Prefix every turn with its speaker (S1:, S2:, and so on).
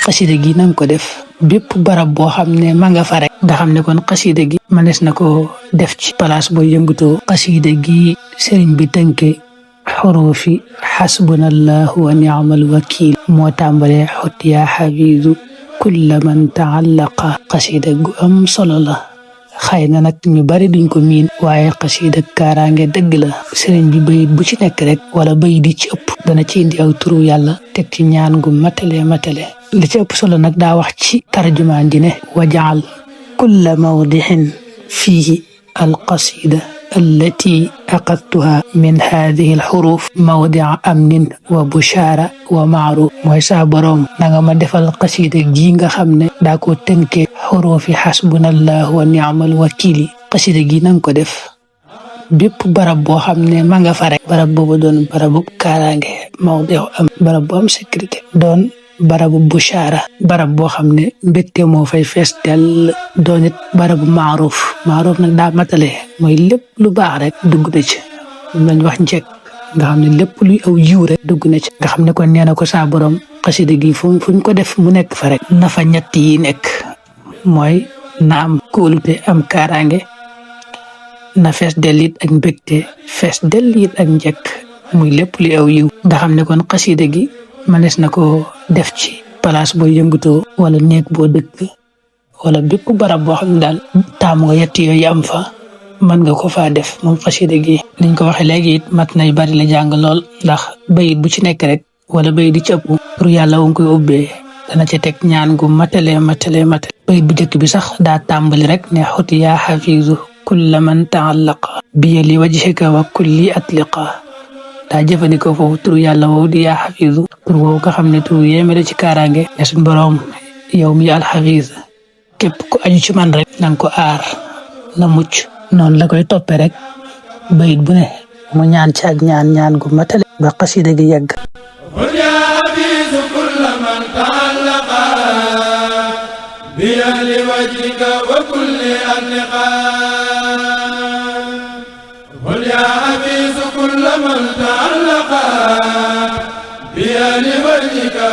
S1: xasida gi nanga ko def bépp barab boo xam ne ma nga fa rek nga xam ne kon xasida gi mënees na ko def ci place boo yëngutoo. xasida gi sëriñ bi tënke xurufi xasbunallahu wa ni'mal wakil moo tàmbale xut yaa xafiisu kulla man taallaqa. xasida gu am solo la, xëy na nag ñu bari duñ ko miin, waaye xasida kaaraange dëgg la. sëriñ bi bayit bu ci nekk rek wala bayit yi ci ëpp dana ci indi aw turu yàlla teg ci ñaan gu matale. li ci ëpp solo nag daa wax ci tarjumaan ji ne wajaal kulla mawdixin fiihi alqasida allati aqadtuha min haadihi alxuruf mawdia amnin wa bushaara wa maaruf. mooy saa boroom na nga ma defal xasida gi nga xam ne daa ko tënke xurufi xasbunallahu wa ni'mal wakili. xasida gi nanga ko def bépp barab boo xam ne ma nga fa rek barab boobu doon barabu kaaraange mawdia am barab bu am sécurité, doon barabu bushaara barab boo xam ne mbégte moo fay fees dell, doon it barabu maaruf nag daa matale mooy lépp lu baax rek dugg na ci. lañ wax njëkk nga xam ne lépp luy aw yiw rek dugg na ci, nga xam ne kon nee na ko saa borom xasida gi fuñ ko def mu nekk fa rek na fa ñett yi nekk, mooy na am kóolute am kaaraange, na fees dell it ak mbégte, fees dell it ak njëkk, muy lépp luy aw yiw. nga xam ne kon xasida gi mënees na ko def ci place boo yëngutoo wala néeg boo dëkk wala bépp barab boo xam ne daal taamu nga yett yooyu am fa mën nga ko faa def moom xasida gi. niñ ko waxee léegi it mat nay bari la jàng lool, ndax bayit bu ci nekk rek wala bayit di ci ëpp pour yàlla wo koy ubbee dana ca teg ñaan gu matale. bayit bu njëkk bi sax daa tàmbali rek ne xut yaa xafiisu kulla man taallaqa biya li wajhika wa kulli atliqa. daa jëfandikoo foofu turu yàlla woowu di yaa xafiisu, tur woowu nga xam ne turu yéeme la ci kaaraange. ne suñ boroom yow mi alxafiis képp ku aju ci man rek nanga ko aar na mucc. noonu la koy toppee rek bayit bu ne mu ñaan ci ak ñaan gu matale ba xasida gi yegg.
S2: qul yaa xafiisu kulla man taallaqa bi ahli wajhika wa kulli atliqa. qul yaa xafiisu kulla man taallaqa bi ahli wajhika